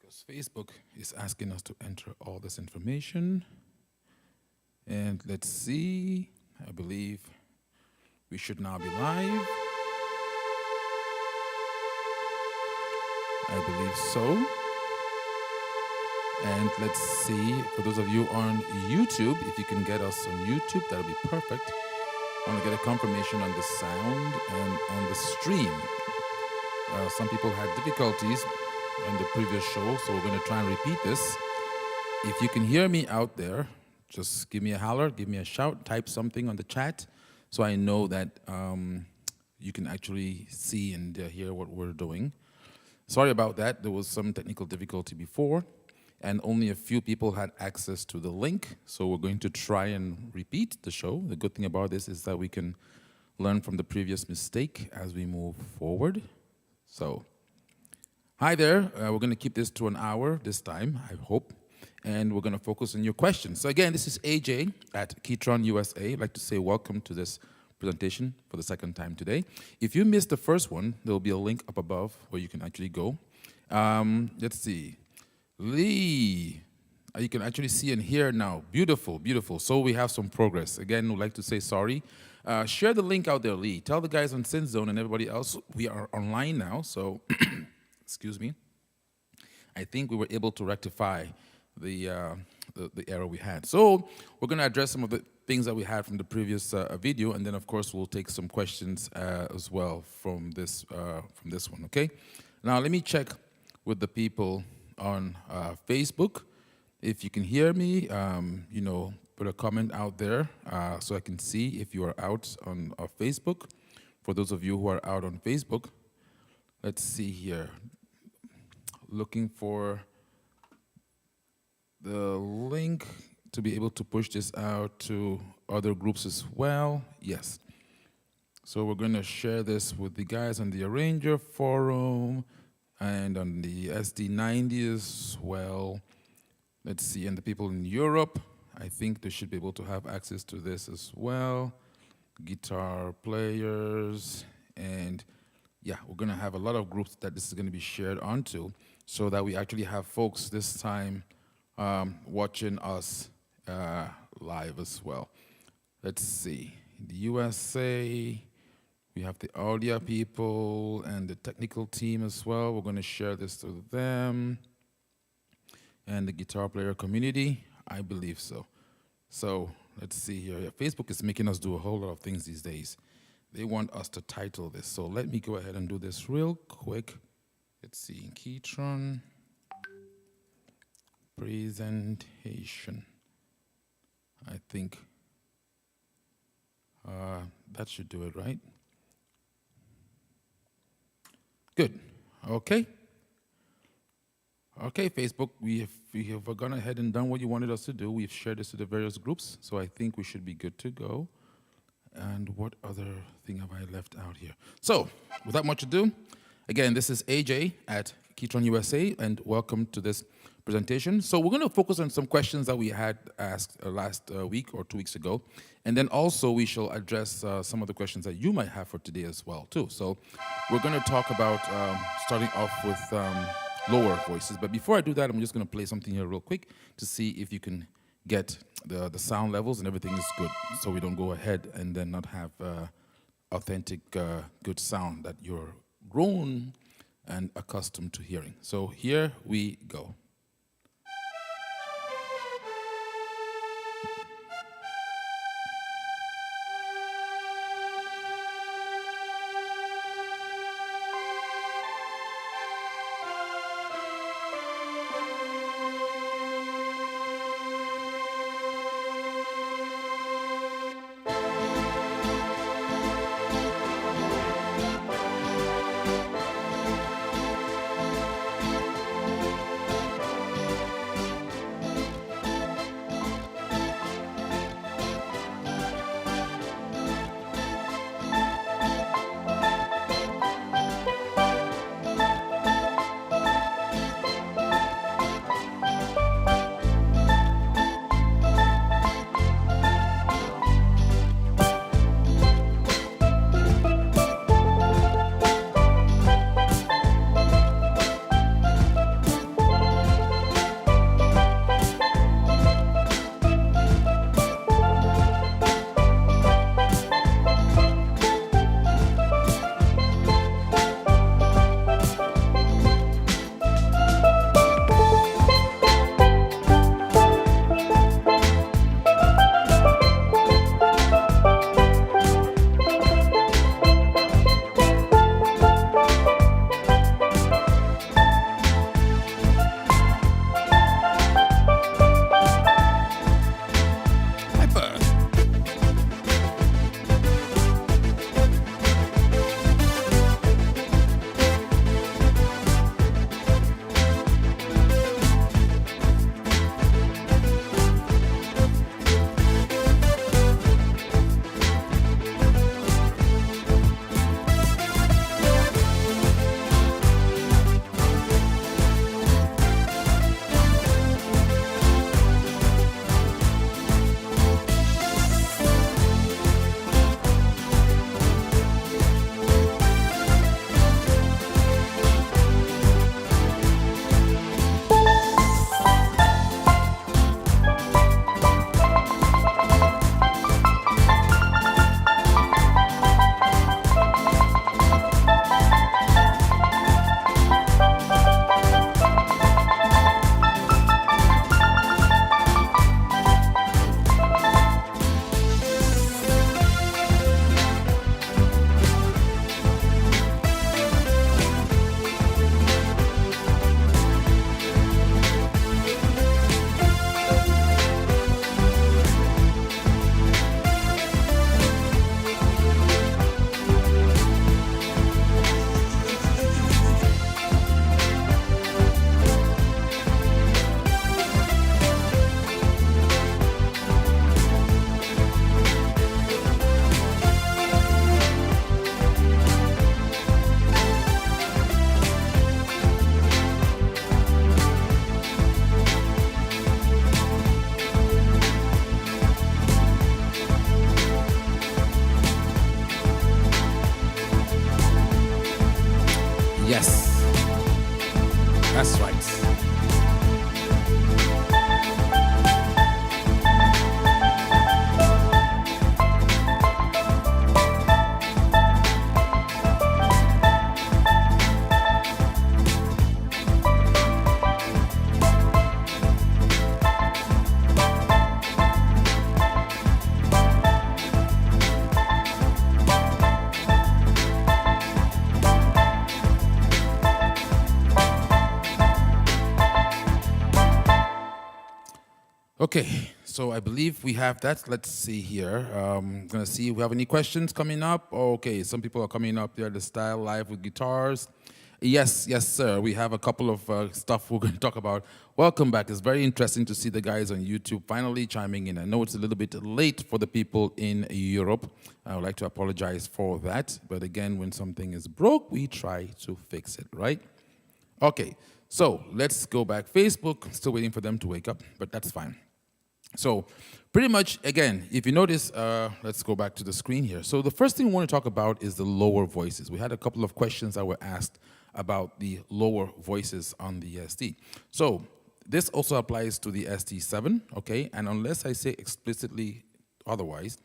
because Facebook is asking us to enter all this information. And let's see, I believe we should now be live. I believe so. And let's see, for those of you on YouTube, if you can get us on YouTube, that'll be perfect. I want to get a confirmation on the sound and on the stream. Some people had difficulties on the previous show, so we're going to try and repeat this. If you can hear me out there, just give me a holler, give me a shout, type something on the chat so I know that you can actually see and hear what we're doing. Sorry about that. There was some technical difficulty before, and only a few people had access to the link, so we're going to try and repeat the show. The good thing about this is that we can learn from the previous mistake as we move forward. So, hi there. We're going to keep this to an hour this time, I hope, and we're going to focus on your questions. So again, this is AJ at KETRON USA. I'd like to say welcome to this presentation for the second time today. If you missed the first one, there will be a link up above where you can actually go. Let's see. Lee, you can actually see and hear now. Beautiful, beautiful. So we have some progress. Again, we'd like to say sorry. Share the link out there, Lee. Tell the guys on SynthZone and everybody else we are online now. So, excuse me. I think we were able to rectify the error we had. So we're going to address some of the things that we had from the previous video, and then of course we'll take some questions as well from this one. Okay. Now let me check with the people on Facebook. If you can hear me, you know, put a comment out there so I can see if you are out on Facebook. For those of you who are out on Facebook, let's see here. Looking for the link to be able to push this out to other groups as well. Yes. So we're going to share this with the guys on the Arranger forum and on the SD90 as well. Let's see, and the people in Europe, I think they should be able to have access to this as well. Guitar players, and yeah, we're going to have a lot of groups that this is going to be shared onto so that we actually have folks this time watching us live as well. Let's see, in the USA, we have the Audya people and the technical team as well. We're going to share this to them. And the guitar player community, I believe so. So let's see here. Yeah, Facebook is making us do a whole lot of things these days. They want us to title this. So let me go ahead and do this real quick. Let's see, KETRON presentation. I think that should do it, right? Good. Okay. Okay, Facebook, we have gone ahead and done what you wanted us to do. We've shared this to the various groups, so I think we should be good to go. And what other thing have I left out here? So, without much ado, again, this is AJ at KETRON USA, and welcome to this presentation. So we're going to focus on some questions that we had asked last week or 2 weeks ago, and then also we shall address some of the questions that you might have for today as well, too. So we're going to talk about starting off with lower voices. But before I do that, I'm just going to play something here real quick to see if you can get the sound levels and everything is good, so we don't go ahead and then not have authentic, good sound that you're grown and accustomed to hearing. So here we go. Okay, so I believe we have that. Let's see here. Gonna see if we have any questions coming up. Okay, some people are coming up there. The style live with guitars. Yes, sir. We have a couple of stuff we're going to talk about. Welcome back. It's very interesting to see the guys on YouTube finally chiming in. I know it's a little bit late for the people in Europe. I would like to apologize for that. But again, when something is broke, we try to fix it, right? Okay, so let's go back. Facebook, still waiting for them to wake up, but that's fine. So pretty much, again, if you notice, let's go back to the screen here. So the first thing we want to talk about is the lower voices. We had a couple of questions that were asked about the lower voices on the SD. So this also applies to the SD7, okay? And unless I say explicitly otherwise,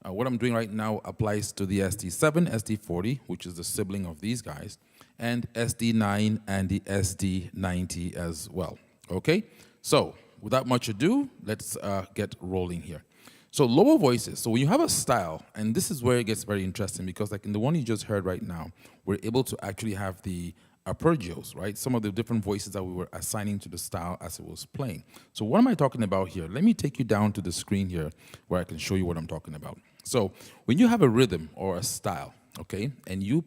what I'm doing right now applies to the SD7, SD40, which is the sibling of these guys, and SD9 and the SD90 as well, okay? So without much ado, let's get rolling here. So lower voices. So when you have a style, and this is where it gets very interesting because like in the one you just heard right now, we're able to actually have the arpeggios, right? Some of the different voices that we were assigning to the style as it was playing. So what am I talking about here? Let me take you down to the screen here where I can show you what I'm talking about. So when you have a rhythm or a style, okay, and you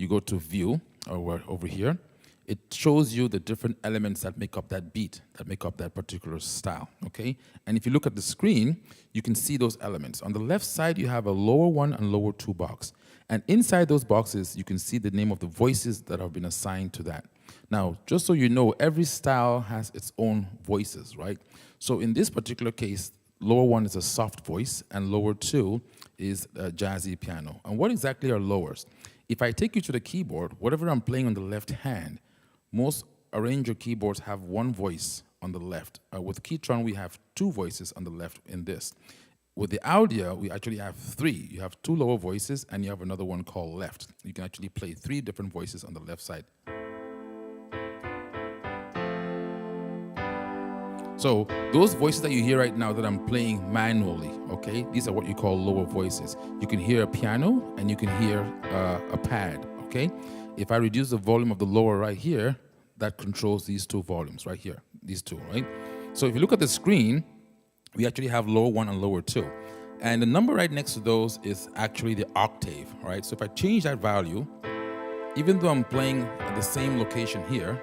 go to view or over here, it shows you the different elements that make up that beat, that make up that particular style, okay? And if you look at the screen, you can see those elements. On the left side, you have a lower one and lower two box. And inside those boxes, you can see the name of the voices that have been assigned to that. Now, just so you know, every style has its own voices, right? So in this particular case, lower one is a soft voice, and lower two is a jazzy piano. And what exactly are lowers? If I take you to the keyboard, whatever I'm playing on the left hand, most arranger keyboards have one voice on the left. With KETRON, we have two voices on the left in this. With the Audya, we actually have three. You have two lower voices, and you have another one called left. You can actually play three different voices on the left side. So those voices that you hear right now that I'm playing manually, okay, these are what you call lower voices. You can hear a piano, and you can hear a pad, okay? If I reduce the volume of the lower right here, that controls these two volumes right here, these two, right? So if you look at the screen, we actually have lower one and lower two. And the number right next to those is actually the octave, right? So if I change that value, even though I'm playing at the same location here,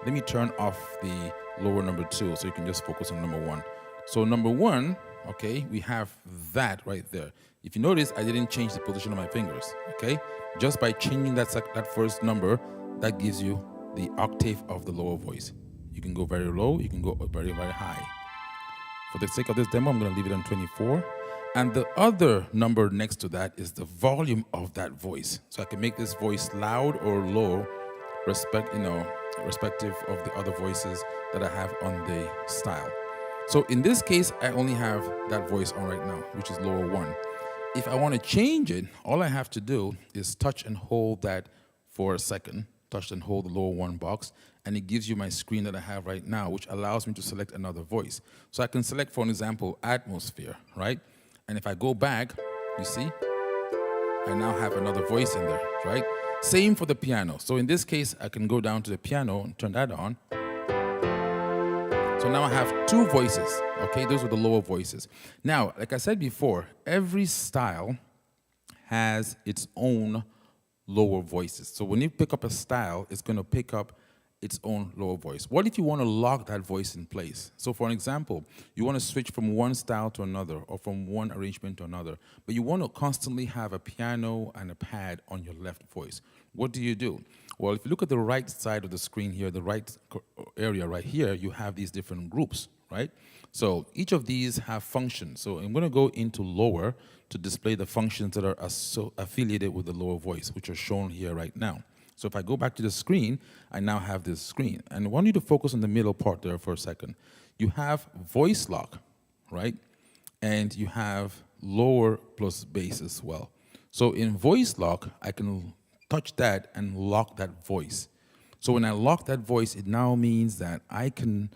let me turn off the lower number two so you can just focus on number one. So number one, okay, we have that right there. If you notice, I didn't change the position of my fingers, okay? Just by changing that first number, that gives you the octave of the lower voice. You can go very low, you can go very, very high. For the sake of this demo, I'm gonna leave it on 24. And the other number next to that is the volume of that voice. So I can make this voice loud or low, respective of the other voices that I have on the style. So in this case, I only have that voice on right now, which is lower one. If I want to change it, all I have to do is touch and hold that for a second, touch and hold the lower one box, and it gives you my screen that I have right now, which allows me to select another voice. So I can select, for an example, atmosphere, right? And if I go back, you see, I now have another voice in there, right? Same for the piano. So in this case, I can go down to the piano and turn that on. So now I have two voices, okay? Those are the lower voices. Now, like I said before, every style has its own lower voices. So when you pick up a style, it's gonna pick up its own lower voice. What if you wanna lock that voice in place? So for an example, you wanna switch from one style to another or from one arrangement to another, but you wanna constantly have a piano and a pad on your left voice. What do? Well, if you look at the right side of the screen here, the right area right here, you have these different groups, right? So each of these have functions. So I'm gonna go into lower to display the functions that are affiliated with the lower voice, which are shown here right now. So if I go back to the screen, I now have this screen. And I want you to focus on the middle part there for a second. You have voice lock, right? And you have lower plus bass as well. So in voice lock, I can touch that and lock that voice. So when I lock that voice, it now means that I can,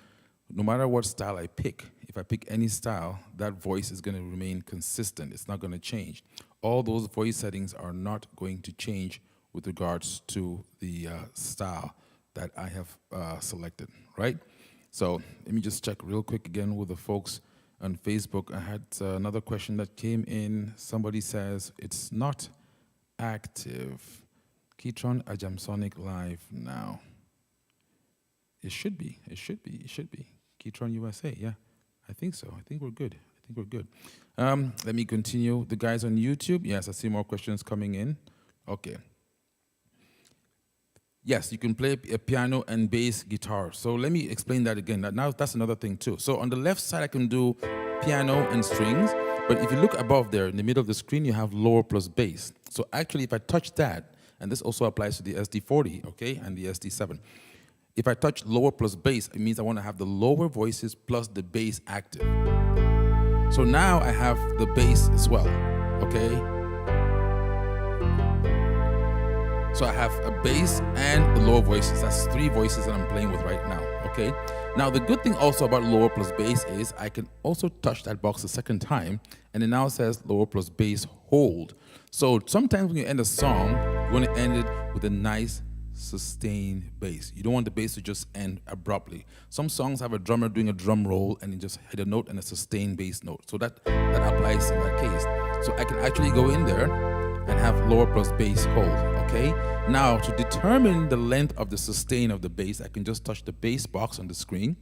no matter what style I pick, if I pick any style, that voice is going to remain consistent. It's not going to change. All those voice settings are not going to change with regards to the style that I have selected, right? So let me just check real quick again with the folks on Facebook. I had another question that came in. Somebody says it's not active. KETRON AJAMSONIC live now. It should be. It should be. It should be. KETRON USA. Yeah, I think so. I think we're good. I think we're good. Let me continue. The guys on YouTube. Yes, I see more questions coming in. Okay. Yes, you can play a piano and bass guitar. So let me explain that again. Now that's another thing too. So on the left side, I can do piano and strings. But if you look above there, in the middle of the screen, you have lower plus bass. So actually, if I touch that, and this also applies to the SD40, okay, and the SD7. If I touch lower plus bass, it means I want to have the lower voices plus the bass active. So now I have the bass as well, okay? So I have a bass and the lower voices. That's 3 voices that I'm playing with right now, okay? Now the good thing also about lower plus bass is I can also touch that box a second time, and it now says lower plus bass hold. So sometimes when you end a song, you want to end it with a nice sustained bass. You don't want the bass to just end abruptly. Some songs have a drummer doing a drum roll and you just hit a note and a sustained bass note. So that applies in that case. So I can actually go in there and have lower plus bass hold, okay? Now, to determine the length of the sustain of the bass, I can just touch the bass box on the screen,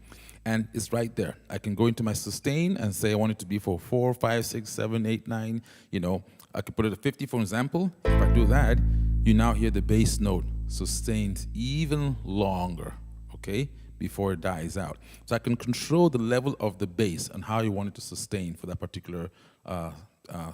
and it's right there. I can go into my sustain and say I want it to be for 4, 5, 6, 7, 8, 9, you know. I could put it at 50, for example. If I do that, you now hear the bass note sustained even longer, okay, before it dies out. So I can control the level of the bass and how you want it to sustain for that particular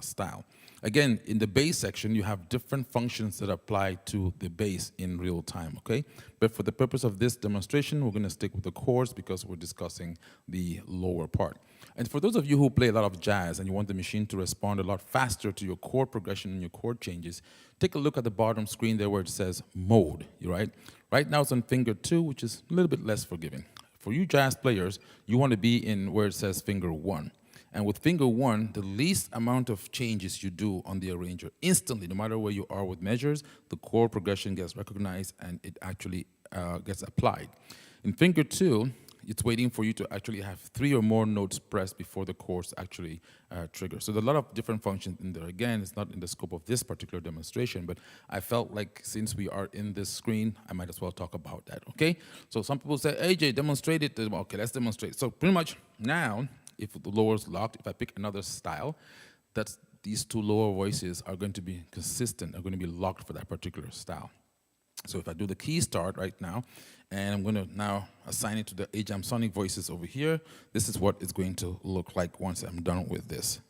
style. Again, in the bass section, you have different functions that apply to the bass in real time, okay? But for the purpose of this demonstration, we're going to stick with the chords because we're discussing the lower part. And for those of you who play a lot of jazz and you want the machine to respond a lot faster to your chord progression and your chord changes, take a look at the bottom screen there where it says mode, right? Right now it's on finger 2, which is a little bit less forgiving. For you jazz players, you want to be in where it says finger 1. And with finger 1, the least amount of changes you do on the arranger, instantly, no matter where you are with measures, the chord progression gets recognized and it actually gets applied. In finger 2, it's waiting for you to actually have 3 or more notes pressed before the chords actually trigger. So there's a lot of different functions in there. Again, it's not in the scope of this particular demonstration, but I felt like since we are in this screen, I might as well talk about that, okay? So some people say, AJ, demonstrate it. Okay, let's demonstrate. So pretty much now, if the lower is locked, if I pick another style, these 2 lower voices are going to be consistent, are going to be locked for that particular style. So if I do the key start right now, and I'm going to now assign it to the AJAMSONIC voices over here, this is what it's going to look like once I'm done with this.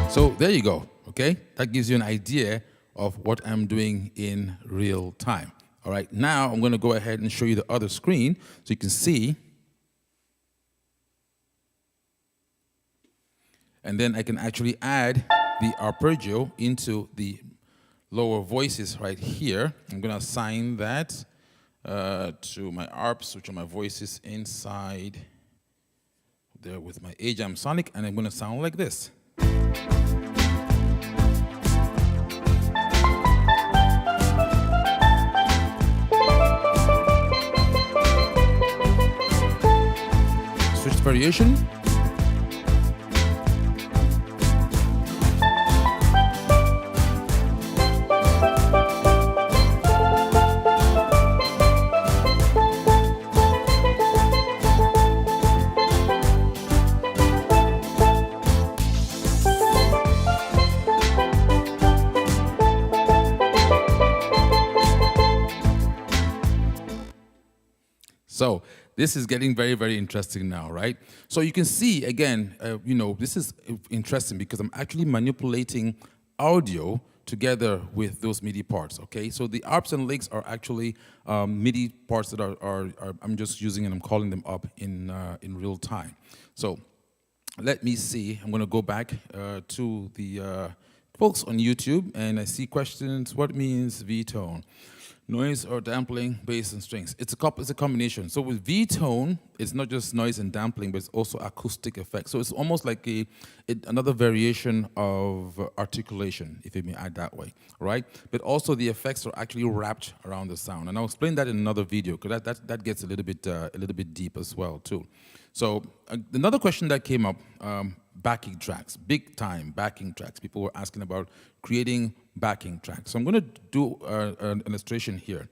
So there you go, okay? That gives you an idea of what I'm doing in real time. All right, now I'm going to go ahead and show you the other screen so you can see. And then I can actually add the arpeggio into the lower voices right here. I'm going to assign that to my arps, which are my voices inside there with my AJAMSONIC, and I'm going to sound like this. Switch variation. So this is getting very, very interesting now, right? So you can see, again, you know, this is interesting because I'm actually manipulating audio together with those MIDI parts, okay? So the arps and licks are actually MIDI parts that are I'm just using and I'm calling them up in real time. So let me see. I'm going to go back to the folks on YouTube, and I see questions. What means V-tone? Noise or damping, bass and strings. It's a combination. So with V-tone, it's not just noise and damping, but it's also acoustic effects. So it's almost like another variation of articulation, if you may add that way, right? But also the effects are actually wrapped around the sound, and I'll explain that in another video because that gets a little bit deep as well too. So another question that came up, backing tracks, big time backing tracks. People were asking about creating backing tracks. So I'm going to do an illustration here.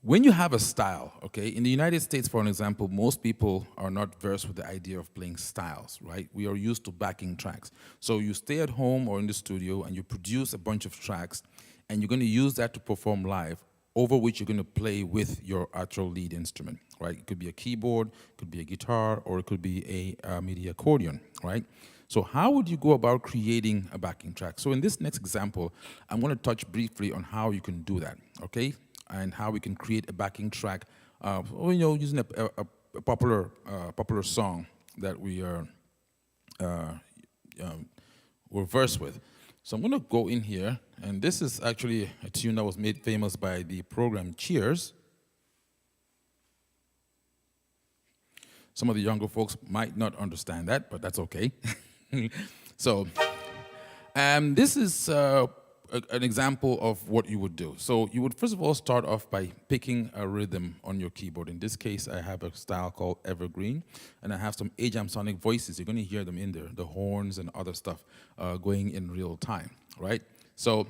When you have a style, okay, in the United States, for an example, most people are not versed with the idea of playing styles, right? We are used to backing tracks. So you stay at home or in the studio and you produce a bunch of tracks and you're going to use that to perform live, over which you're going to play with your actual lead instrument, right? It could be a keyboard, it could be a guitar, or it could be a MIDI accordion, right? So how would you go about creating a backing track? So in this next example, I'm going to touch briefly on how you can do that, okay? And how we can create a backing track, using a popular song that we're versed with. So I'm going to go in here, and this is actually a tune that was made famous by the program Cheers. Some of the younger folks might not understand that, but that's okay. So this is an example of what you would do. So you would first of all start off by picking a rhythm on your keyboard. In this case, I have a style called Evergreen, and I have some AJAMSONIC voices. You're going to hear them in there, the horns and other stuff going in real time, right? So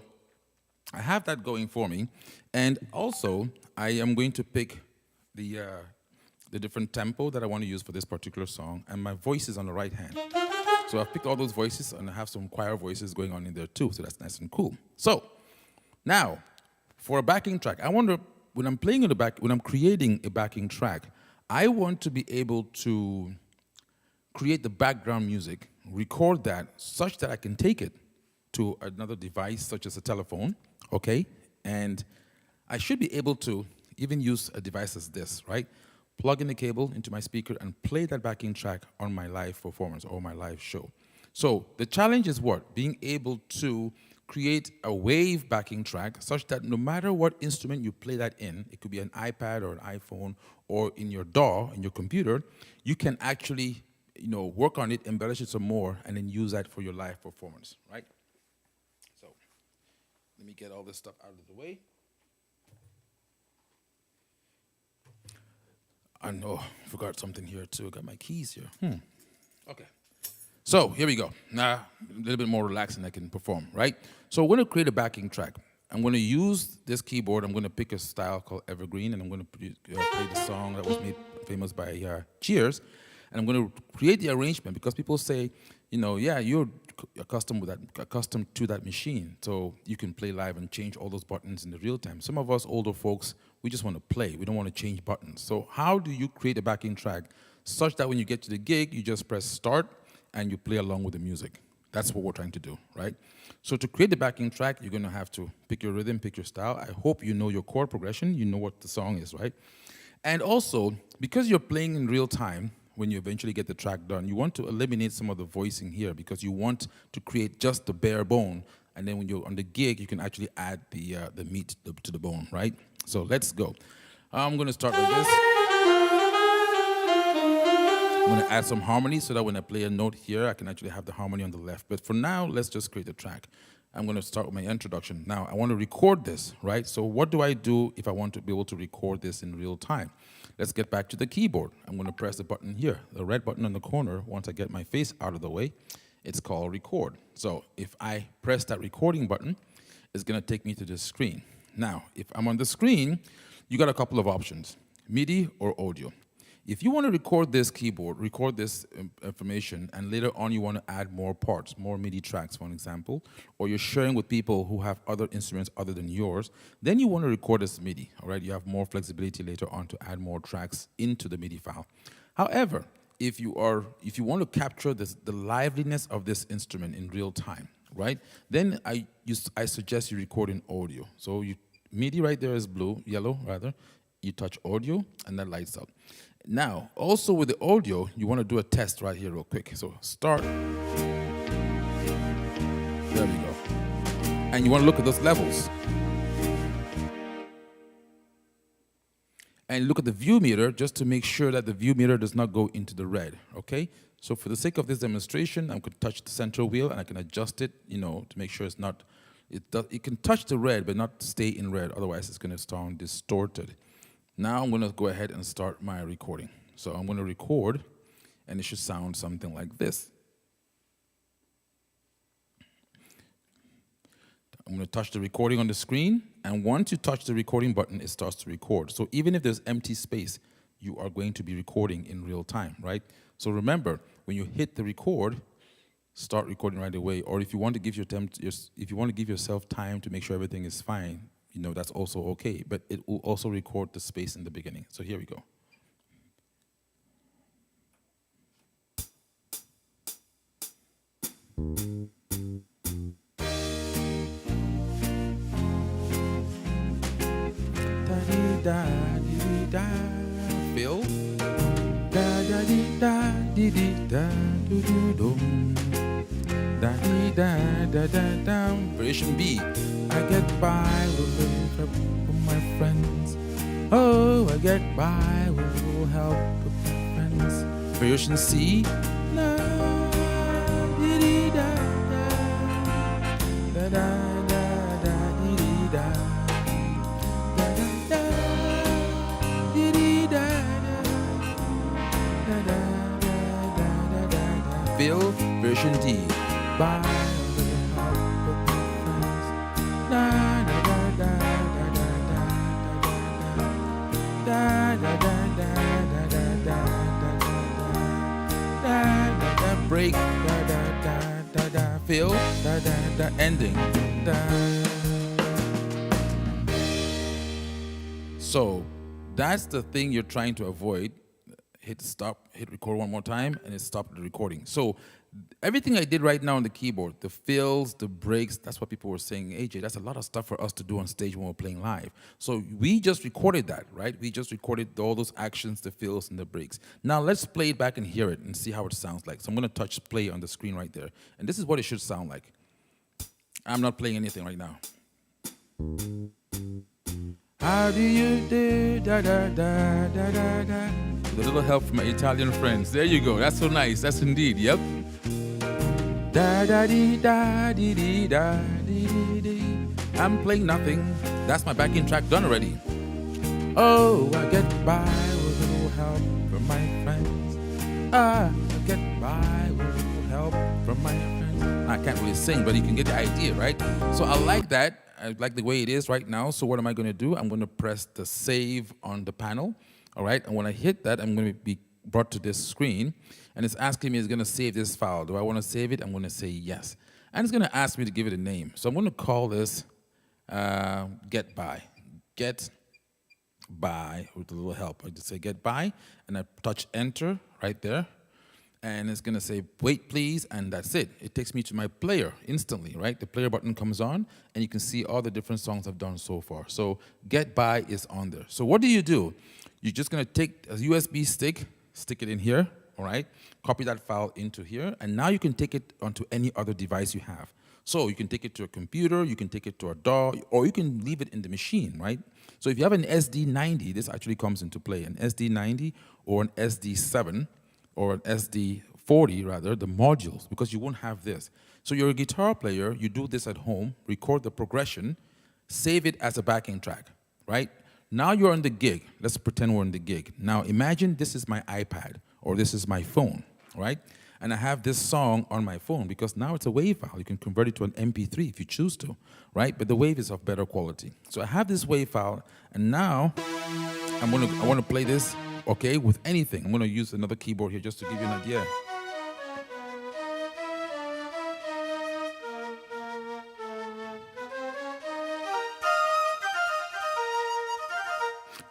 I have that going for me, and also I am going to pick the different tempo that I want to use for this particular song, and my voice is on the right hand. So I've picked all those voices, and I have some choir voices going on in there too, so that's nice and cool. So now, for a backing track, I wonder, when I'm creating a backing track, I want to be able to create the background music, record that such that I can take it to another device, such as a telephone, okay? And I should be able to even use a device as this, right? Plug in the cable into my speaker and play that backing track on my live performance or my live show. So the challenge is what? Being able to create a wave backing track such that no matter what instrument you play that in, it could be an iPad or an iPhone or in your DAW, in your computer, you can actually, work on it, embellish it some more, and then use that for your live performance, right? So let me get all this stuff out of the way. I know, I forgot something here too. I got my keys here. Okay. So here we go. Now, a little bit more relaxing I can perform, right? So we're going to create a backing track. I'm going to use this keyboard. I'm going to pick a style called Evergreen, and I'm going to play the song that was made famous by Cheers. And I'm going to create the arrangement because people say, yeah, you're accustomed to that machine, so you can play live and change all those buttons in the real time. Some of us older folks, we just want to play. We don't want to change buttons. So how do you create a backing track such that when you get to the gig, you just press start and you play along with the music? That's what we're trying to do, right? So to create the backing track, you're going to have to pick your rhythm, pick your style. I hope you know your chord progression. You know what the song is, right? And also, because you're playing in real time, when you eventually get the track done, you want to eliminate some of the voicing here because you want to create just the bare bone, and then when you're on the gig, you can actually add the meat to the bone, right? So let's go. I'm going to start with this. I'm going to add some harmony so that when I play a note here, I can actually have the harmony on the left. But for now, let's just create a track. I'm going to start with my introduction. Now, I want to record this, right? So what do I do if I want to be able to record this in real time? Let's get back to the keyboard. I'm going to press the button here, the red button on the corner. Once I get my face out of the way, it's called record. So if I press that recording button, it's going to take me to the screen. Now, if I'm on the screen, you got a couple of options, MIDI or audio. If you want to record this keyboard, record this information, and later on you want to add more parts, more MIDI tracks, for example, or you're sharing with people who have other instruments other than yours, then you want to record as MIDI, all right? You have more flexibility later on to add more tracks into the MIDI file. However, if you want to capture the liveliness of this instrument in real time, right, then I suggest you record in audio. So MIDI right there is yellow rather. You touch audio, and that lights up. Now, also with the audio, you want to do a test right here real quick. So start. There we go. And you want to look at those levels. And look at the view meter just to make sure that the view meter does not go into the red, okay? So for the sake of this demonstration, I'm going to touch the central wheel and I can adjust it, to make sure it's not, it can touch the red but not stay in red, otherwise it's going to sound distorted. Now I'm going to go ahead and start my recording. So I'm going to record and it should sound something like this. I'm going to touch the recording on the screen, and once you touch the recording button, it starts to record. So even if there's empty space, you are going to be recording in real time, right? So remember, when you hit the record, start recording right away. Or if you want to give yourself time to make sure everything is fine, that's also okay. But it will also record the space in the beginning. So here we go. Da dee da, Phil. Da da dee da dee dee da do do dum. Da dee da da da da. Variation B. I get by with little help from my friends. Oh, I get by with little help with my friends. Variation C. Da dee dee da da da da da dee dee da. Phil, version D. By a little help with my friends. Da da da da da da da da da da da da da da da break da da da da da Phil da da da ending da. So that's the thing you're trying to avoid. Hit stop, hit record one more time, and it stopped the recording. So everything I did right now on the keyboard, the fills, the breaks, that's what people were saying, AJ, that's a lot of stuff for us to do on stage when we're playing live. So we just recorded that, right? We just recorded all those actions, the fills, and the breaks. Now let's play it back and hear it and see how it sounds like. So I'm going to touch play on the screen right there. And this is what it should sound like. I'm not playing anything right now. How do you do, da da da da da da. With a little help from my Italian friends. There you go. That's so nice. That's indeed. Yep. Da da dee da dee dee da dee dee dee. I'm playing nothing. That's my backing track done already. Oh, I get by with a little help from my friends. I get by with a little help from my friends. I can't really sing, but you can get the idea, right? So I like that. I like the way it is right now. So what am I going to do? I'm going to press the save on the panel. All right. And when I hit that, I'm going to be brought to this screen. And it's asking me, it's going to save this file. Do I want to save it? I'm going to say yes. And it's going to ask me to give it a name. So I'm going to call this Get By. Get By with a little help. I just say Get By. And I touch Enter right there. And it's going to say, wait, please, and that's it. It takes me to my player instantly, right? The player button comes on, and you can see all the different songs I've done so far. So Get By is on there. So what do? You're just going to take a USB stick, stick it in here, all right? Copy that file into here, and now you can take it onto any other device you have. So you can take it to a computer, you can take it to a DAW, or you can leave it in the machine, right? So if you have an SD90, this actually comes into play, an SD90 or an SD7, or an SD40 rather, the modules, because you won't have this. So you're a guitar player, you do this at home, record the progression, save it as a backing track, right? Now you're on the gig. Let's pretend we're on the gig. Now imagine this is my iPad, or this is my phone, right? And I have this song on my phone because now it's a WAV file. You can convert it to an MP3 if you choose to, right? But the WAV is of better quality. So I have this WAV file, and now I want to play this, okay, with anything. I'm going to use another keyboard here just to give you an idea.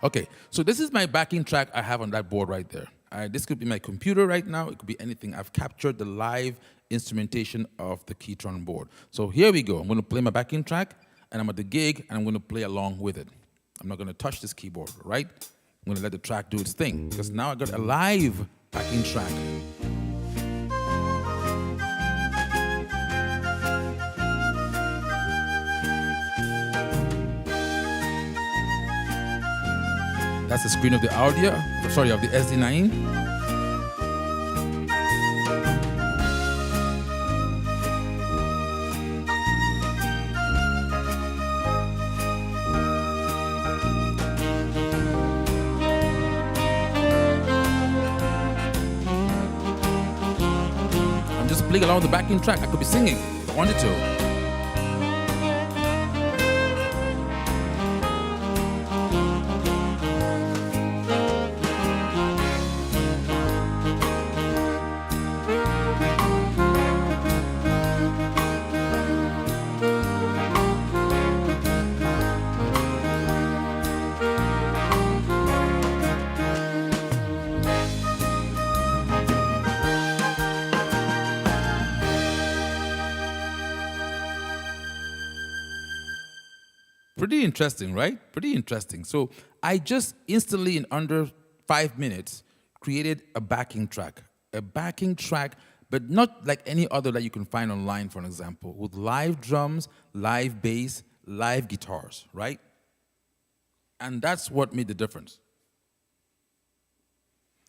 Okay, so this is my backing track I have on that board right there. This could be my computer right now. It could be anything. I've captured the live instrumentation of the KETRON board. So here we go. I'm going to play my backing track, and I'm at the gig, and I'm going to play along with it. I'm not going to touch this keyboard, right? I'm going to let the track do its thing, because now I got a live backing track. That's the screen of the Audya, sorry, of the SD9. I'm just playing along with the backing track. I could be singing if I wanted to. Pretty interesting, right? Pretty interesting. So I just instantly, in under 5 minutes, created a backing track. A backing track, but not like any other that you can find online, for an example, with live drums, live bass, live guitars, right? And that's what made the difference.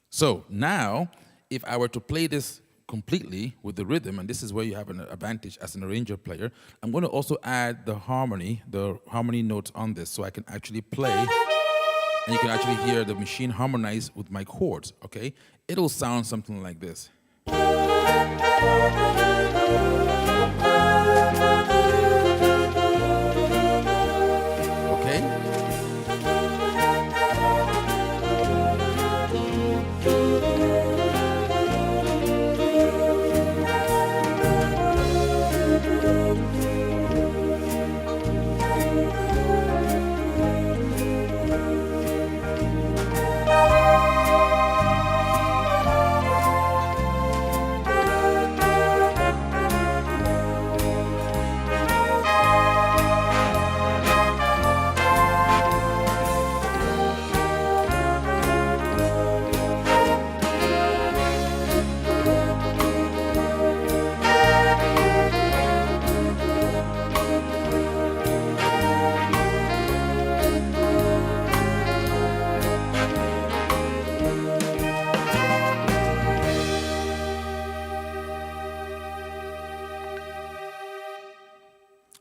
So now, if I were to play this completely with the rhythm, and this is where you have an advantage as an arranger player, I'm going to also add the harmony notes on this, so I can actually play, and you can actually hear the machine harmonize with my chords, okay? It'll sound something like this. Okay?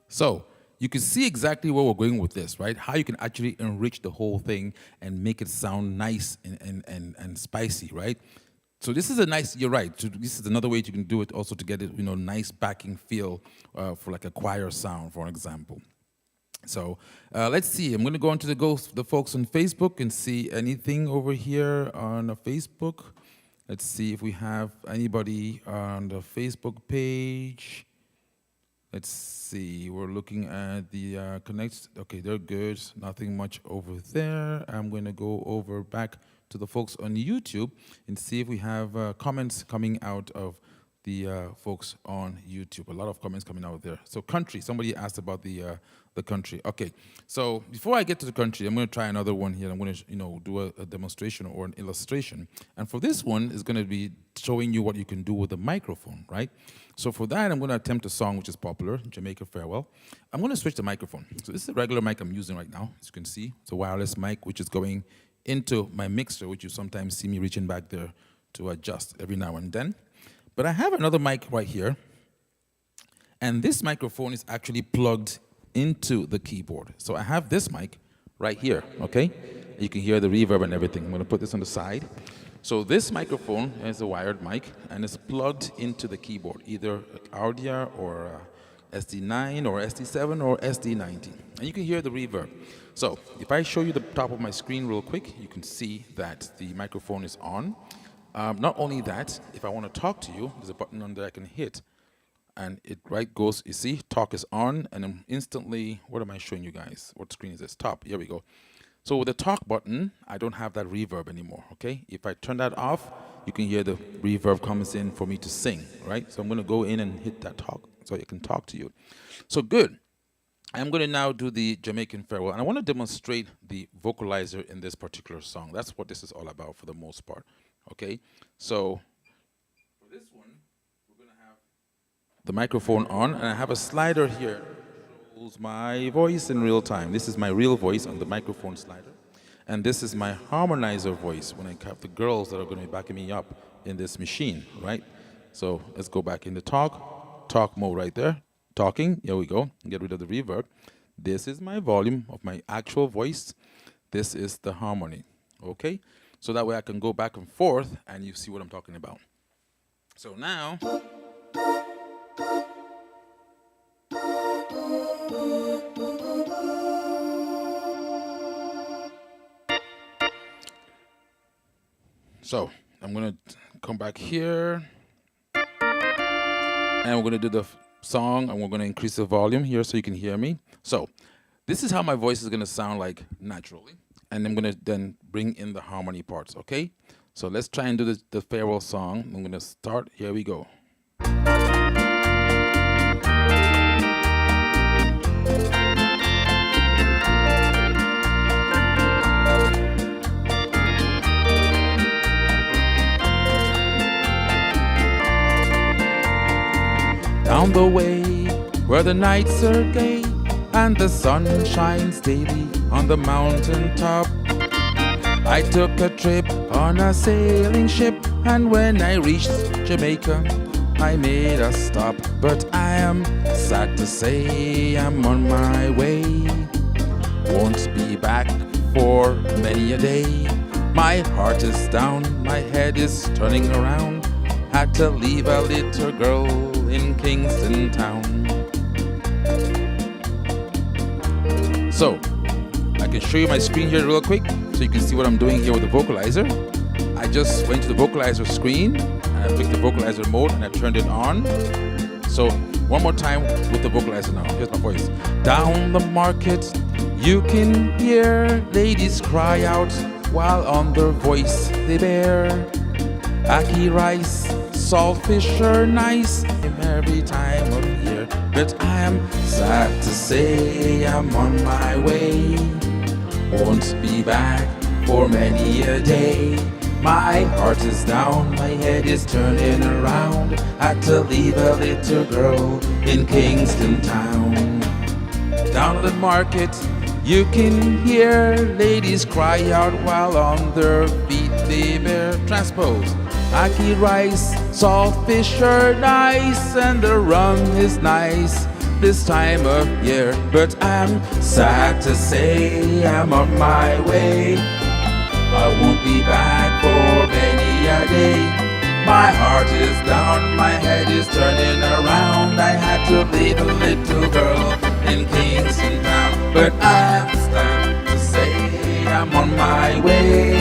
So you can see exactly where we're going with this, right? How you can actually enrich the whole thing and make it sound nice and spicy, right? So this is a nice, you're right. So this is another way you can do it also to get it, nice backing feel for like a choir sound, for example. So let's see. I'm going to go on to the folks on Facebook and see anything over here on Facebook. Let's see if we have anybody on the Facebook page. Let's see, we're looking at the connects. Okay, they're good. Nothing much over there. I'm going to go over back to the folks on YouTube and see if we have comments coming out of the folks on YouTube. A lot of comments coming out there. So country, somebody asked about the country. Okay, so before I get to the country, I'm going to try another one here. I'm going to do a demonstration or an illustration. And for this one, is going to be showing you what you can do with a microphone, right? So for that, I'm going to attempt a song which is popular, Jamaica Farewell. I'm going to switch the microphone. So this is a regular mic I'm using right now, as you can see. It's a wireless mic, which is going into my mixer, which you sometimes see me reaching back there to adjust every now and then. But I have another mic right here, and this microphone is actually plugged into the keyboard. So I have this mic right here, okay? You can hear the reverb and everything. I'm going to put this on the side. So this microphone is a wired mic, and it's plugged into the keyboard, either Audya or SD9 or SD7 or SD90. And you can hear the reverb. So if I show you the top of my screen real quick, you can see that the microphone is on. Not only that, if I want to talk to you, there's a button on there I can hit, and it goes, you see, talk is on, and then instantly, what am I showing you guys? What screen is this? Top, here we go. So with the talk button, I don't have that reverb anymore, okay? If I turn that off, you can hear the reverb comes in for me to sing, right? So I'm going to go in and hit that talk so I can talk to you. So good. I'm going to now do the Jamaican farewell, and I want to demonstrate the vocalizer in this particular song. That's what this is all about for the most part. Okay, so for this one, we're going to have the microphone on, and I have a slider here that controls my voice in real time. This is my real voice on the microphone slider, and this is my harmonizer voice when I have the girls that are going to be backing me up in this machine, right? So let's go back into talk mode right there. Talking, here we go, get rid of the reverb. This is my volume of my actual voice. This is the harmony, okay? So that way I can go back and forth and you see what I'm talking about. So now, so I'm gonna come back here and we're gonna do the song, and we're going to increase the volume here so you can hear me. So this is how my voice is going to sound like naturally, and I'm going to then bring in the harmony parts, okay? So let's try and do the farewell song. I'm going to start. Here we go. Down the way where the nights are gay and the sun shines daily on the mountain top, I took a trip on a sailing ship, and when I reached Jamaica I made a stop. But I am sad to say I'm on my way, won't be back for many a day. My heart is down, my head is turning around, had to leave a little girl in Kingston town. So I can show you my screen here real quick so you can see what I'm doing here with the vocalizer. I just went to the vocalizer screen and I picked the vocalizer mode and I turned it on. So one more time with the vocalizer now. Here's my voice. Down the market you can hear ladies cry out while on their voice they bear. Ackee rice, saltfish are nice every time of year, but I am sad to say I'm on my way, won't be back for many a day. My heart is down, my head is turning around, had to leave a little girl in Kingston town. Down at the market you can hear ladies cry out while on their feet they bear. Transpose. Ackee rice, saltfish are nice, and the rum is nice this time of year. But I'm sad to say I'm on my way, I won't be back for many a day. My heart is down, my head is turning around, I had to leave a little girl in Kingston town. But I'm sad to say I'm on my way,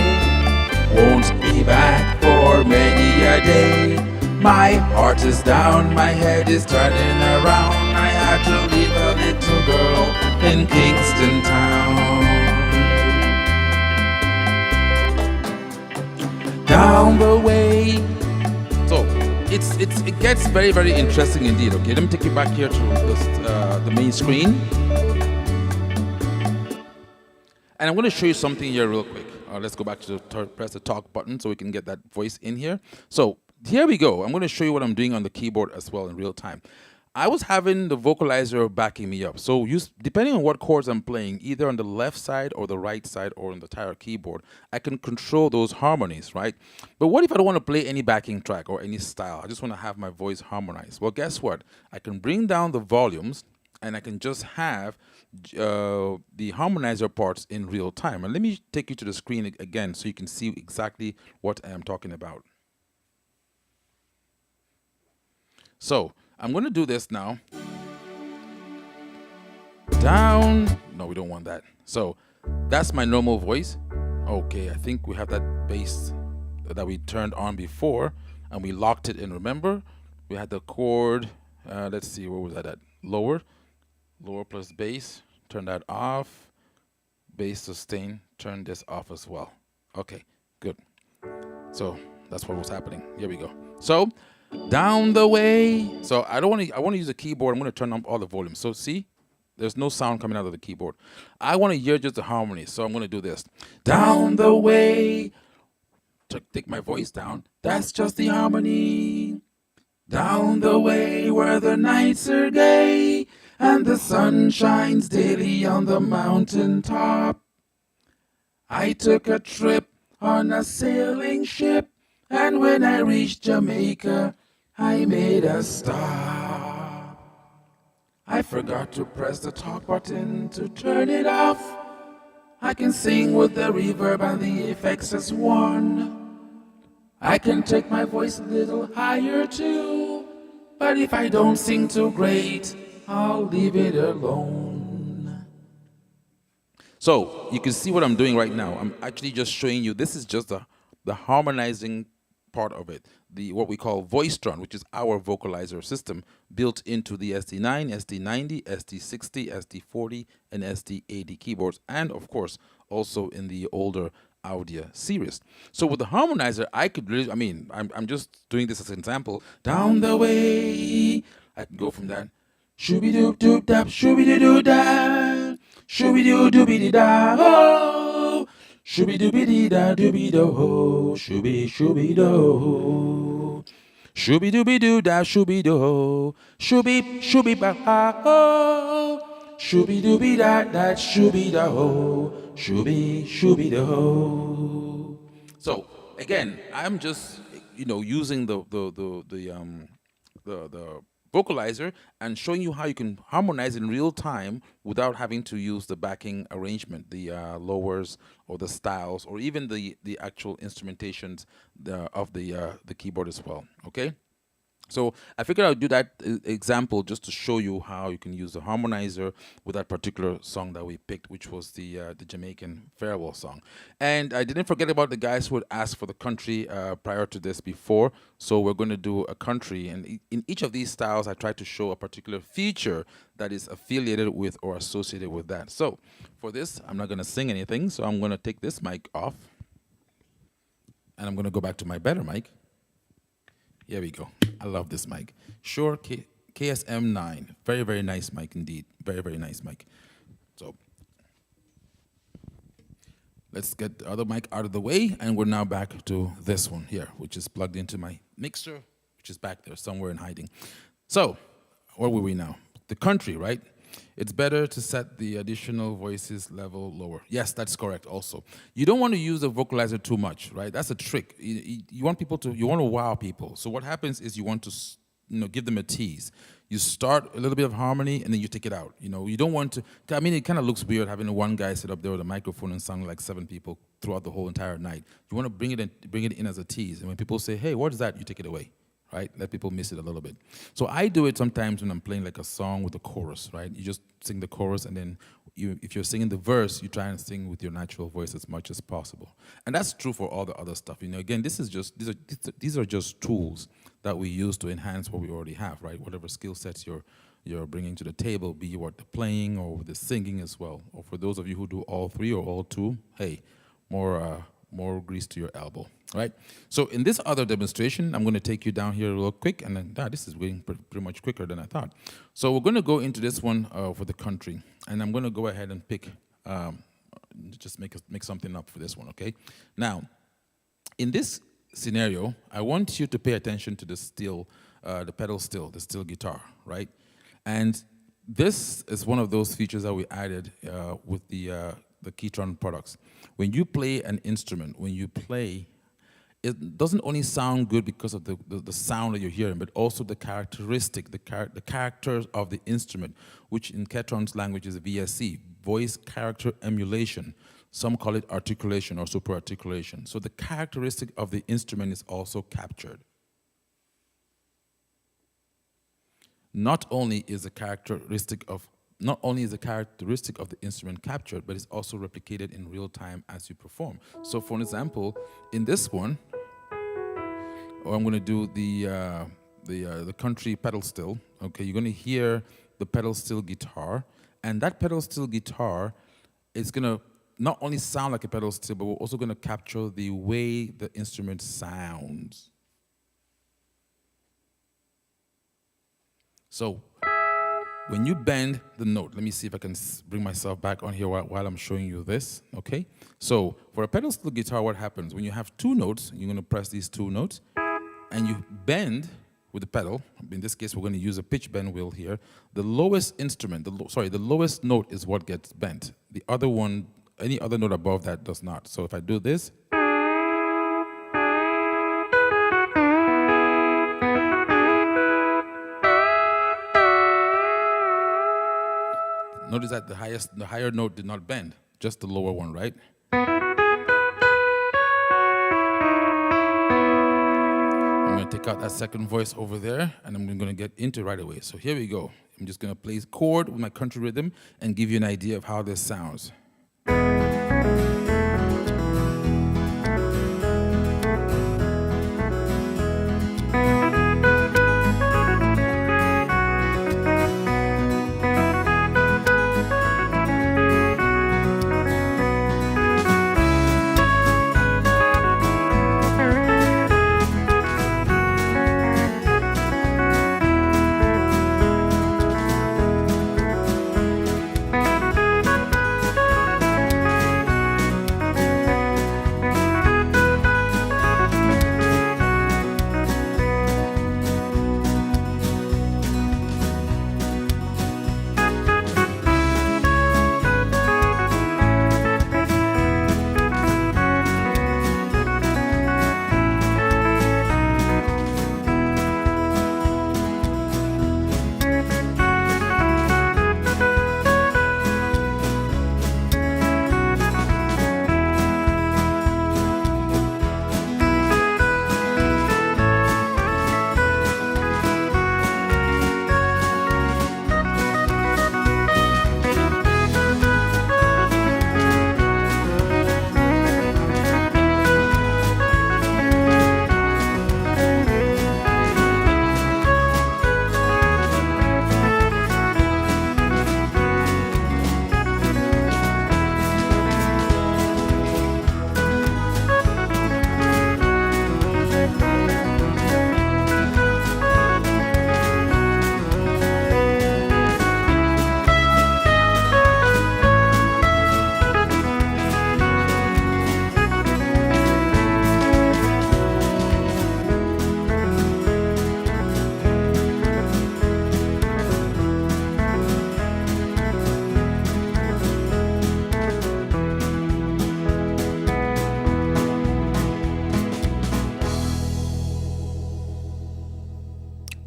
won't be back for many a day. My heart is down, my head is turning around, I had to leave a little girl in Kingston town. Down the way. So it gets very, very interesting indeed. Okay, let me take you back here to the main screen. And I'm going to show you something here real quick. Let's go back to press the talk button so we can get that voice in here. So here we go. I'm going to show you what I'm doing on the keyboard as well in real time. I was having the vocalizer backing me up. So depending on what chords I'm playing, either on the left side or the right side or on the entire keyboard, I can control those harmonies, right? But what if I don't want to play any backing track or any style? I just want to have my voice harmonized. Well, guess what? I can bring down the volumes and I can just have the harmonizer parts in real time. And let me take you to the screen again so you can see exactly what I am talking about. So I'm going to do this now. Down. No, we don't want that. So that's my normal voice. Okay, I think we have that bass that we turned on before and we locked it in. Remember, we had the chord. Let's see, where was that at? Lower plus bass. Turn that off. Bass sustain. Turn this off as well. Okay, good. So that's what was happening. Here we go. So down the way. So I want to use a keyboard. I'm going to turn up all the volume. So see, There's no sound coming out of the keyboard. I want to hear just the harmony, so I'm going to do this. Down the way, take my voice down. That's just the harmony. Down the way where the nights are gay and the sun shines daily on the mountain top. I took a trip on a sailing ship, and when I reached Jamaica, I made a stop. I forgot to press the talk button to turn it off. I can sing with the reverb and the effects as one. I can take my voice a little higher too, but if I don't sing too great, I'll leave it alone. So you can see what I'm doing right now. I'm actually just showing you, this is just the harmonizing part of it, what we call Voicetron, which is our vocalizer system built into the SD9, SD90, SD60, SD40, and SD80 keyboards, and of course also in the older Audya series. So with the harmonizer, I could really, I'm just doing this as an example. Down the way, I can go from that. Shooby doop doop dap, shooby doo doo da, shooby doo dooby dee da ho, shooby dooby dee da dooby do ho, shooby do, shooby dooby doo da shooby do ho, shooby ba ha ho, shooby dooby da da shooby da ho, shooby da ho. So again, I'm just using the vocalizer and showing you how you can harmonize in real time without having to use the backing arrangement, the lowers or the styles, or even the actual instrumentations of the keyboard as well. Okay. So I figured I would do that example just to show you how you can use the harmonizer with that particular song that we picked, which was the Jamaican farewell song. And I didn't forget about the guys who had asked for the country prior to this before. So we're going to do a country. And in each of these styles, I tried to show a particular feature that is affiliated with or associated with that. So for this, I'm not going to sing anything. So I'm going to take this mic off. And I'm going to go back to my better mic. Here we go. I love this mic. Shure KSM9. Very, very nice mic indeed. Very, very nice mic. So let's get the other mic out of the way, and we're now back to this one here, which is plugged into my mixer, which is back there somewhere in hiding. So where were we now? The country, right? It's better to set the additional voices level lower. Yes, that's correct also. You don't want to use the vocalizer too much, right? That's a trick. You want to wow people. So what happens is you want to give them a tease. You start a little bit of harmony and then you take it out. You don't want to, it kind of looks weird having one guy sit up there with a microphone and sound like 7 people throughout the whole entire night. You want to bring it in as a tease. And when people say, hey, what is that? You take it away. Right? Let people miss it a little bit. So I do it sometimes when I'm playing like a song with a chorus, right? You just sing the chorus, and then if you're singing the verse, you try and sing with your natural voice as much as possible. And that's true for all the other stuff. Again, these are just tools that we use to enhance what we already have, right? Whatever skill sets you're bringing to the table, be what the playing or the singing as well. Or for those of you who do all three or all two, hey, more grease to your elbow, right? So in this other demonstration, I'm going to take you down here real quick, and then this is going pretty much quicker than I thought. So we're going to go into this one for the country, and I'm going to go ahead and pick, just make something up for this one, okay? Now, in this scenario, I want you to pay attention to the pedal steel, the steel guitar, right? And this is one of those features that we added with the KETRON products. When you play an instrument, it doesn't only sound good because of the sound that you're hearing, but also the characters of the instrument, which in KETRON's language is VSE, voice character emulation. Some call it articulation or super articulation. So the characteristic of the instrument is also captured. Not only is the characteristic of the instrument captured, but it's also replicated in real time as you perform. So for an example, in this one, I'm going to do the country pedal steel. Okay, you're going to hear the pedal steel guitar, and that pedal steel guitar is going to not only sound like a pedal steel, but we're also going to capture the way the instrument sounds. So when you bend the note, let me see if I can bring myself back on here while I'm showing you this, okay? So for a pedal steel guitar, what happens? When you have two notes, you're gonna press these two notes, and you bend with the pedal. In this case, we're gonna use a pitch bend wheel here. The lowest instrument, the lowest note is what gets bent. The other one, any other note above that does not. So if I do this, notice that the higher note did not bend, just the lower one, right? I'm gonna take out that second voice over there, and I'm gonna get into it right away. So here we go. I'm just gonna play chord with my country rhythm and give you an idea of how this sounds.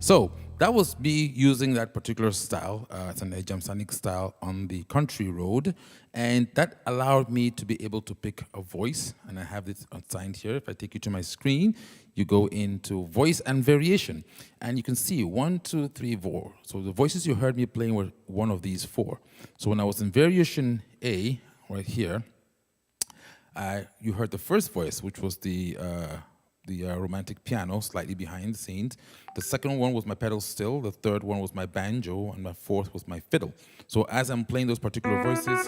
So that was me using that particular style. It's an Ajamsonic style on the country road. And that allowed me to be able to pick a voice. And I have this assigned here. If I take you to my screen, you go into voice and variation. And you can see 1, 2, 3, 4. So the voices you heard me playing were one of these 4. So when I was in variation A, right here, you heard the first voice, which was the romantic piano, slightly behind the scenes. The second one was my pedal steel. The third one was my banjo, and my fourth was my fiddle. So as I'm playing those particular voices,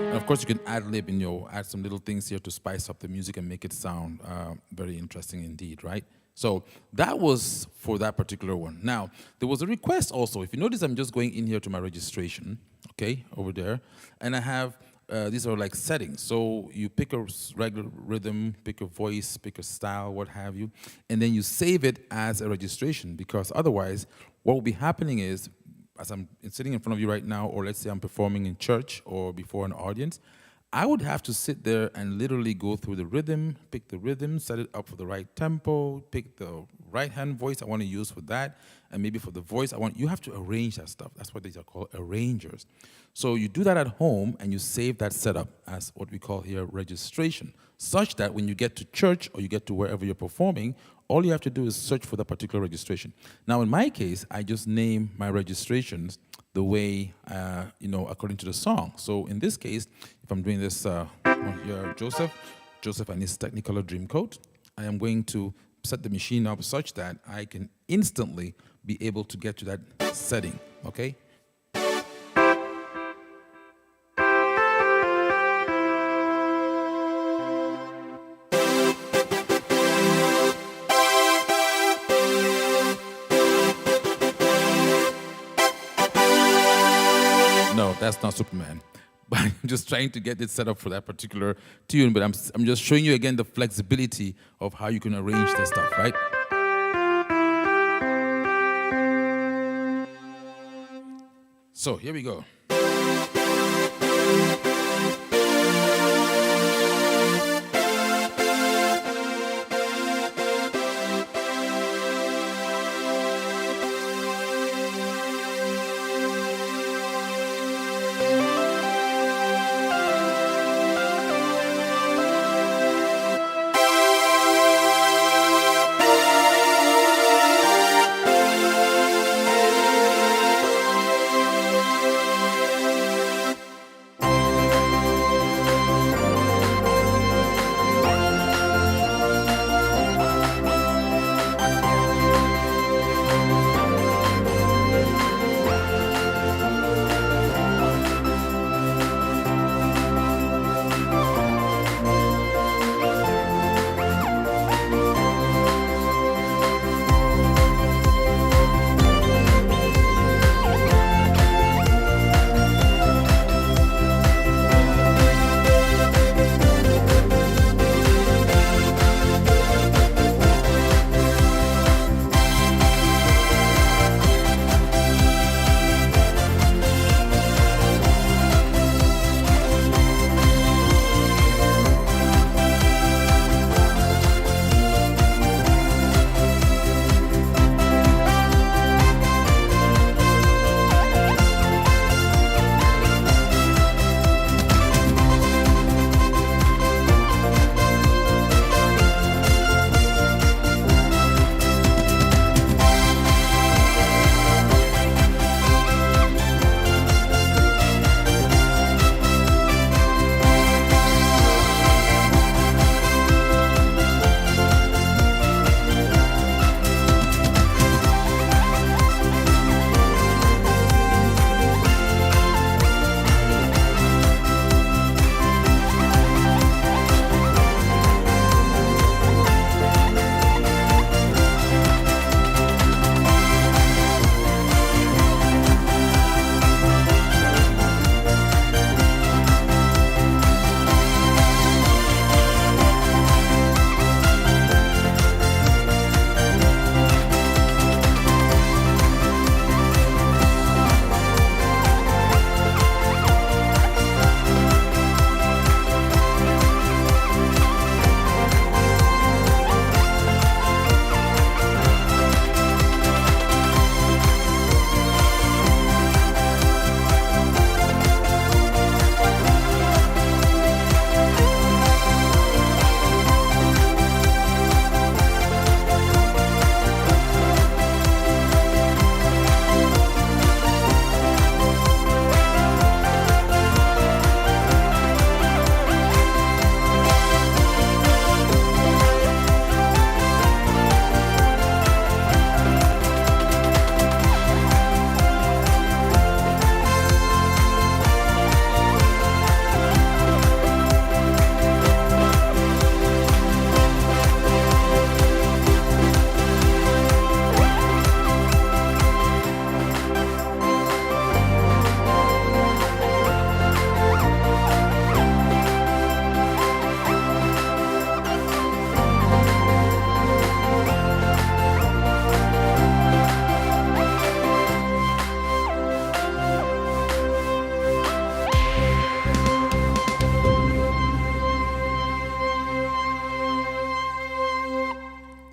and of course you can ad-lib add some little things here to spice up the music and make it sound very interesting indeed, right? So that was for that particular one. Now, there was a request also. If you notice, I'm just going in here to my registration, okay, over there. And I have, these are like settings. So you pick a regular rhythm, pick a voice, pick a style, what have you. And then you save it as a registration, because otherwise, what will be happening is, as I'm sitting in front of you right now, or let's say I'm performing in church or before an audience, I would have to sit there and literally go through the rhythm, pick the rhythm, set it up for the right tempo, pick the right-hand voice I want to use for that, and maybe for the voice you have to arrange that stuff. That's what these are called, arrangers. So you do that at home, and you save that setup as what we call here registration, such that when you get to church or you get to wherever you're performing, all you have to do is search for that particular registration. Now, in my case, I just name my registrations the way, according to the song. So in this case, if I'm doing this one here, Joseph and his Technicolor Dreamcoat, I am going to set the machine up such that I can instantly be able to get to that setting, okay? that's not Superman. But I'm just trying to get it set up for that particular tune. But I'm just showing you again the flexibility of how you can arrange this stuff, right? So here we go.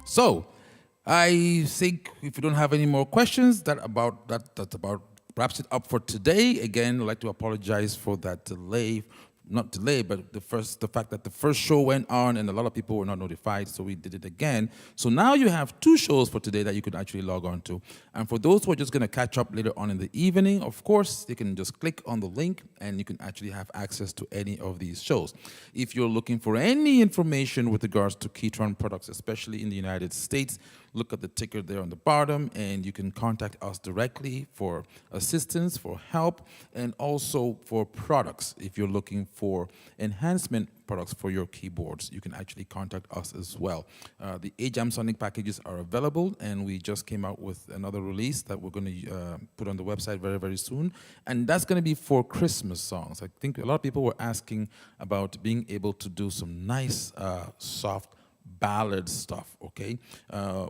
So I think if you don't have any more questions, that's about wraps it up for today. Again, I'd like to apologize for that delay. Not delay, but the fact that the first show went on and a lot of people were not notified, so we did it again. So now you have 2 shows for today that you could actually log on to. And for those who are just going to catch up later on in the evening, of course, you can just click on the link and you can actually have access to any of these shows. If you're looking for any information with regards to KETRON products, especially in the United States, look at the ticker there on the bottom, and you can contact us directly for assistance, for help, and also for products if you're looking for enhancement products for your keyboards, you can actually contact us as well. The AJAMSONIC packages are available, and we just came out with another release that we're going to put on the website very, very soon. And that's going to be for Christmas songs. I think a lot of people were asking about being able to do some nice, soft ballad stuff, okay?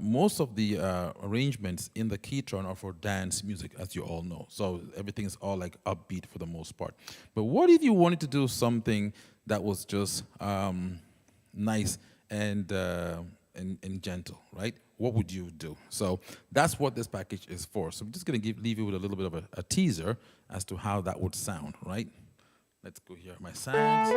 Most of the arrangements in the KETRON are for dance music, as you all know. So everything is all like upbeat for the most part. But what if you wanted to do something that was just nice and gentle, right? What would you do? So that's what this package is for. So I'm just going to leave you with a little bit of a teaser as to how that would sound, right? Let's go here, my sax.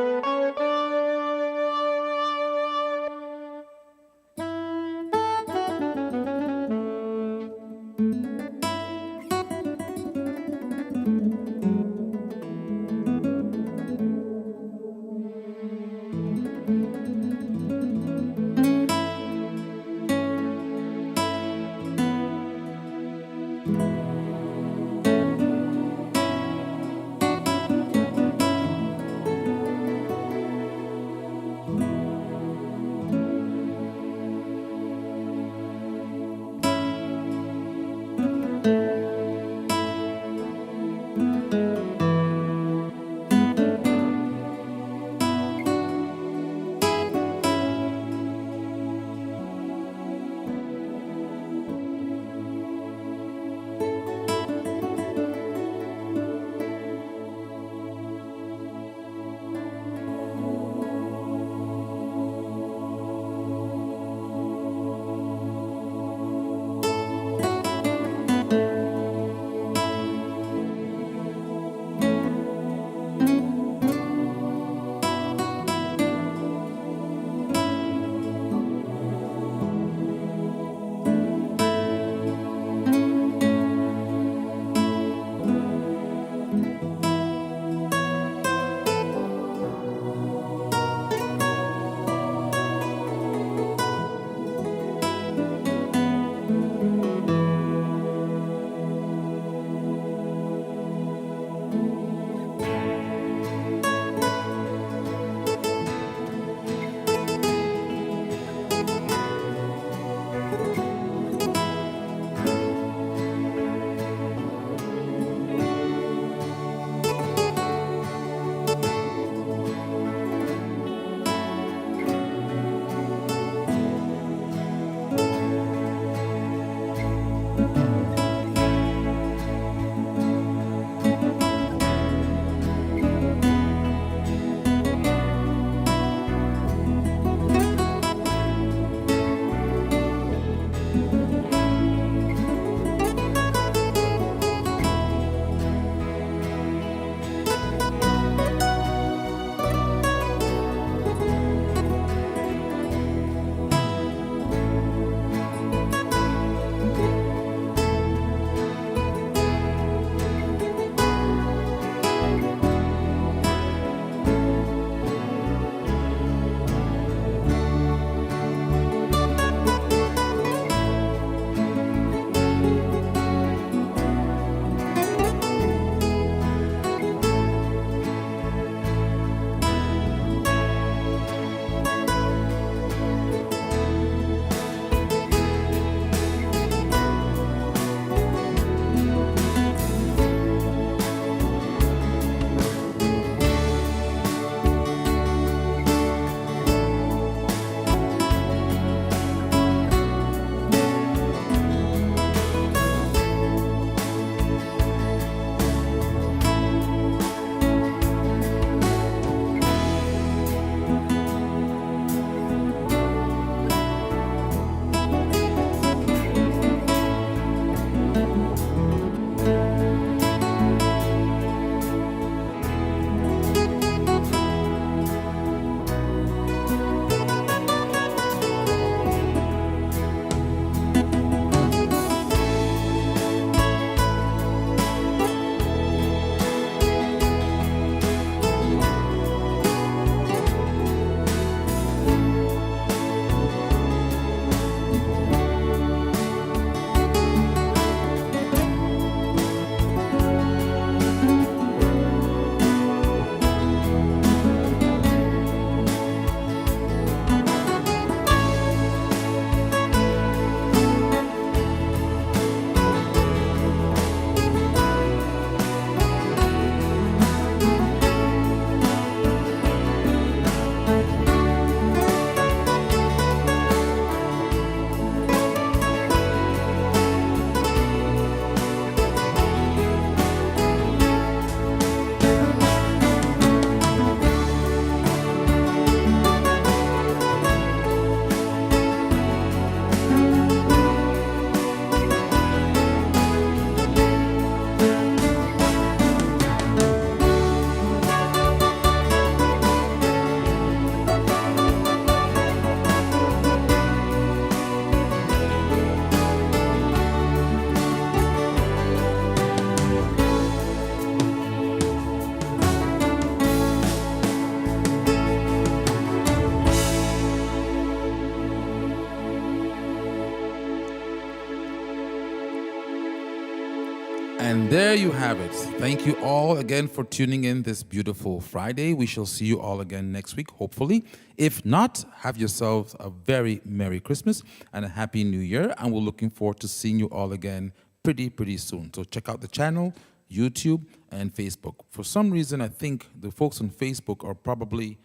And there you have it. Thank you all again for tuning in this beautiful Friday. We shall see you all again next week, hopefully. If not, have yourselves a very Merry Christmas and a Happy New Year. And we're looking forward to seeing you all again pretty soon. So check out the channel, YouTube, and Facebook. For some reason, I think the folks on Facebook are probably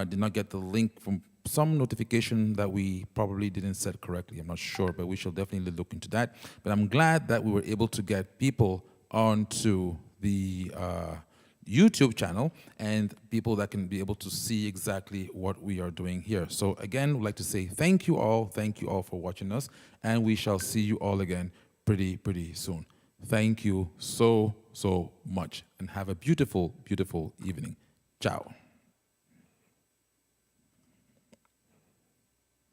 did not get the link from some notification that we probably didn't set correctly. I'm not sure, but we shall definitely look into that. But I'm glad that we were able to get people onto the YouTube channel and people that can be able to see exactly what we are doing here. So again, we'd like to say thank you all for watching us, and we shall see you all again pretty soon. Thank you so much, and have a beautiful evening. Ciao.